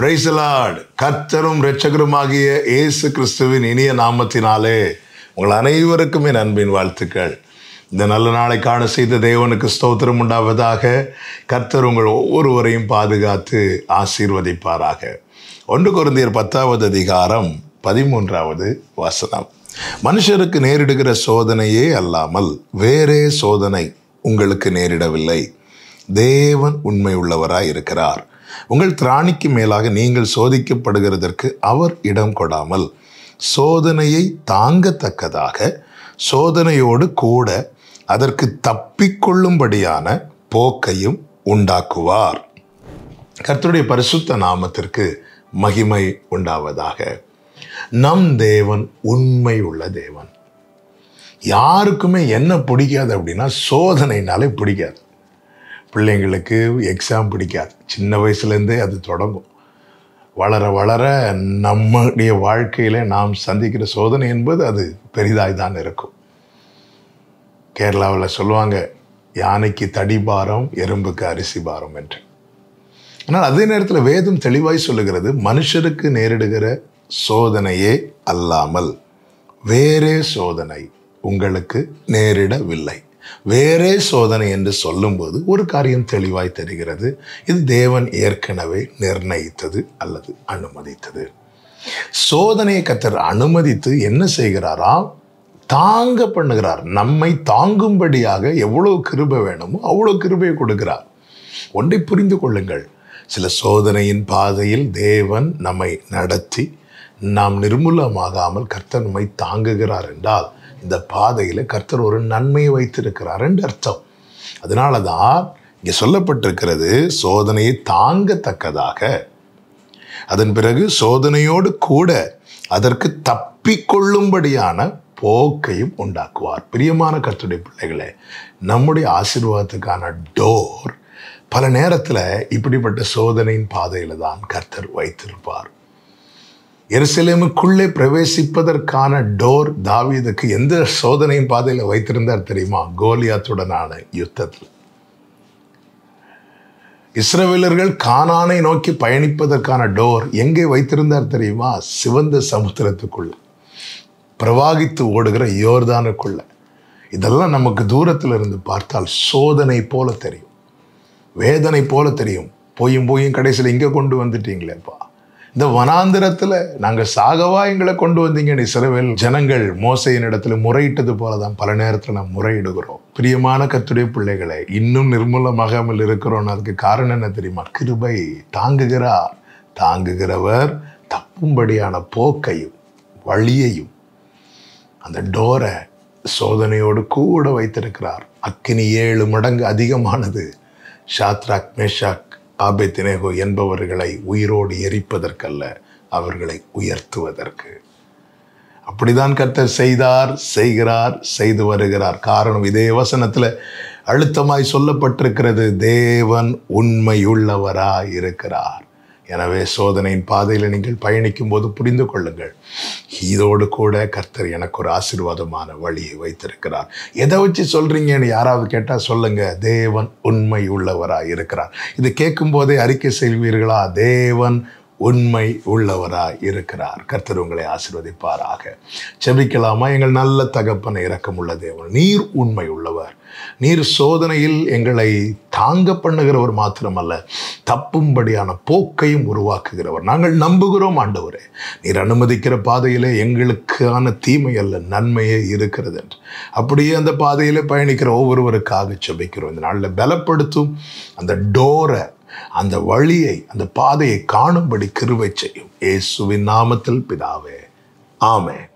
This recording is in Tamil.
Praise the Lord. கர்த்தரும் இரட்சகருமாகிய இயேசு கிறிஸ்துவின் இனிய நாமத்தினாலே உங்கள் அனைவருக்கும் என் அன்பின் வாழ்த்துக்கள். இந்த நல்ல நாளை காண செய்த தேவனுக்கு ஸ்தோத்திரம் உண்டாவதாக. கர்த்தர் உங்கள் ஒவ்வொருவரையும் பாதுகாத்து ஆசீர்வதிப்பாராக. 1 கொரிந்தியர் 10வது அதிகாரம் 13வது வசனம். மனுஷருக்கு நேரிடுகிற சோதனையே அல்லாமல் வேறே சோதனை உங்களுக்கு நேரிடவில்லை. தேவன் உண்மை உள்ளவராய் இருக்கிறார். உங்கள் திராணிக்கு மேலாக நீங்கள் சோதிக்கப்படுகிறதற்கு அவர் இடம் கொடாமல் சோதனையை தாங்கத்தக்கதாக சோதனையோடு கூட அதற்கு தப்பிக்கொள்ளும்படியான போக்கையும் உண்டாக்குவார். கர்த்தருடைய பரிசுத்த நாமத்திற்கு மகிமை உண்டாவதாக. நம் தேவன் உண்மை உள்ள தேவன். யாருக்குமே என்ன பிடிக்காது அப்படின்னா சோதனைனாலே பிடிக்காது. பிள்ளைங்களுக்கு எக்ஸாம் பிடிக்காது. சின்ன வயசுலேருந்தே அது தொடங்கும். வளர வளர நம்முடைய வாழ்க்கையில் நாம் சந்திக்கிற சோதனை என்பது அது பெரிதாய் தான் இருக்கும். கேரளாவில் சொல்லுவாங்க, யானைக்கு தடி பாரம், எறும்புக்கு அரிசி பாரம் என்று. ஆனால் அதே நேரத்தில் வேதம் தெளிவாய் சொல்லுகிறது, மனுஷருக்கு நேரிடுகிற சோதனையே அல்லாமல் வேறே சோதனை உங்களுக்கு நேரிடவில்லை. வேறே சோதனை என்று சொல்லும்போது ஒரு காரியம் தெளிவாய் தெரிகிறது. இது தேவன் ஏற்கனவே நிர்ணயித்தது அல்லது அனுமதித்தது. சோதனையை கர்த்தர் அனுமதித்து என்ன செய்கிறாரா? தாங்க பண்ணுகிறார். நம்மை தாங்கும்படியாக எவ்வளவு கிருபை வேணுமோ அவ்வளோ கிருபையை கொடுக்கிறார். ஒன்றை புரிந்து கொள்ளுங்கள், சில சோதனையின் பாதையில் தேவன் நம்மை நடத்தி நாம் நிர்மூலமாகாமல் கர்த்தர் நம்மை தாங்குகிறார் என்றால் இந்த பாதையில் கர்த்தர் ஒரு நன்மையை வைத்திருக்கிறார் என்று அர்த்தம். அதனால தான் இங்கே சொல்லப்பட்டிருக்கிறது, சோதனையை தாங்கத்தக்கதாக, அதன் பிறகு சோதனையோடு கூட அதற்கு தப்பிக்கொள்ளும்படியான போக்கையும் உண்டாக்குவார். பிரியமான கர்த்தருடைய பிள்ளைகளே, நம்முடைய ஆசீர்வாதத்துக்கான டோர் பல நேரத்தில் இப்படிப்பட்ட சோதனையின் பாதையில் தான் கர்த்தர் வைத்திருப்பார். எருசலேமுக்குள்ளே பிரவேசிப்பதற்கான டோர் தாவீதுக்கு எந்த சோதனையின் பாதையில் வைத்திருந்தார் தெரியுமா? கோலியாத்துடனான யுத்தத்தில். இஸ்ரவேலர்கள் கானானை நோக்கி பயணிப்பதற்கான டோர் எங்கே வைத்திருந்தார் தெரியுமா? சிவந்த சமுத்திரத்துக்குள்ள, பிரவாகித்து ஓடுகிற யோர்தானுக்குள்ள. இதெல்லாம் நமக்கு தூரத்தில் இருந்து பார்த்தால் சோதனை போல தெரியும், வேதனை போல தெரியும். போயும் கடைசியில் இங்கே கொண்டு வந்துட்டீங்களேப்பா, இந்த வனாந்திரத்தில் நாங்கள் சாகவா எங்களை கொண்டு வந்தீங்கன்னு இஸ்ரவேல் ஜனங்கள் மோசேயின் இடத்துல முறையிட்டது போல தான் பல நேரத்தில் நாம் முறையிடுகிறோம். பிரியமான கர்த்தருடைய பிள்ளைகளை, இன்னும் நிர்மூலமாகாமல் இருக்கிறோம். அதுக்கு காரணம் என்ன தெரியுமா? கிருபை. தாங்குகிறவர் தப்பும்படியான போக்கையும் வழியையும் அந்த டோரை சோதனையோடு கூட வைத்திருக்கிறார். அக்கினி 7 மடங்கு அதிகமானது ஷாத்ராக், மேஷாக், ஆபேத்நேகோ என்பவர்களை உயிரோடு எரிப்பதற்கல்ல, அவர்களை உயர்த்துவதற்கு. அப்படிதான் கர்த்தர் செய்கிறார், செய்து வருகிறார். காரணம் இதே வசனத்தில் அழுத்தமாய் சொல்லப்பட்டிருக்கிறது, தேவன் உண்மையுள்ளவராய் இருக்கிறார். எனவே சோதனையின் பாதையில் நீங்கள் பயணிக்கும் போது புரிந்து கொள்ளுங்கள், இதோடு கூட கர்த்தர் எனக்கு ஒரு ஆசீர்வாதமான வழியை வைத்திருக்கிறார். எதை வச்சு சொல்றீங்கன்னு யாராவது கேட்டால் சொல்லுங்க, தேவன் உண்மை உள்ளவராய் இருக்கிறார். இது கேட்கும் போதே அறிக்கை செய்வீர்களா? தேவன் உண்மை உள்ளவராய் இருக்கிறார். கர்த்தர் உங்களை ஆசீர்வதிப்பாராக. செபிக்கலாமா? எங்கள் நல்ல தகப்பனை, இரக்கமுள்ள தேவன், நீர் உண்மை உள்ளவர். நீர் சோதனையில் எங்களை தாங்க பண்ணுகிறவர் மாத்திரமல்ல, தப்பும்படியான போக்கையும் உருவாக்குகிறவர். நாங்கள் நம்புகிறோம் ஆண்டவரே, நீர் அனுமதிக்கிற பாதையிலே எங்களுக்கான தீமை அல்ல, நன்மையே இருக்கிறது என்று. அப்படியே அந்த பாதையிலே பயணிக்கிற ஒவ்வொருவருக்காக செபிக்கிறோம். இந்த நாளில் பலப்படுத்தும். அந்த டோரை, அந்த வழியை, அந்த பாதையை காணும்படி கிருபை செய்யும். இயேசுவின் நாமத்தில் பிதாவே, ஆமென்.